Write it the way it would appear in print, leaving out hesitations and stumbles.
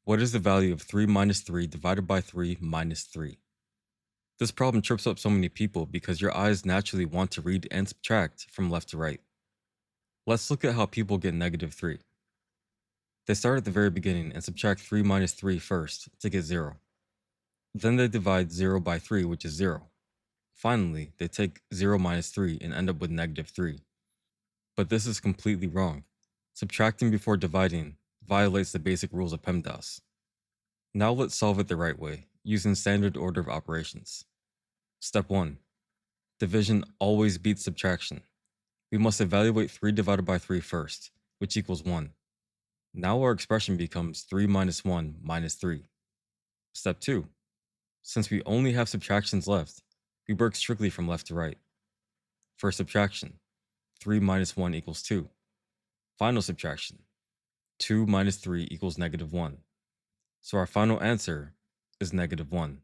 What is the value of 3 minus 3 divided by 3 minus 3? This problem trips up so many people because your eyes naturally want to read and subtract from left to right. Let's look at how people get negative 3. They start at the very beginning and subtract 3 minus 3 first to get 0. Then they divide 0 by 3, which is 0. Finally, they take 0 minus 3 and end up with negative 3. But this is completely wrong. Subtracting before dividing violates the basic rules of PEMDAS. Now let's solve it the right way, using standard order of operations. Step 1. Division always beats subtraction. We must evaluate 3 divided by 3 first, which equals 1. Now our expression becomes 3 minus 1 minus 3. Step 2. Since we only have subtractions left, we work strictly from left to right. For subtraction, 3 minus 1 equals 2. Final subtraction, 2 minus 3 equals negative 1. So our final answer is negative 1.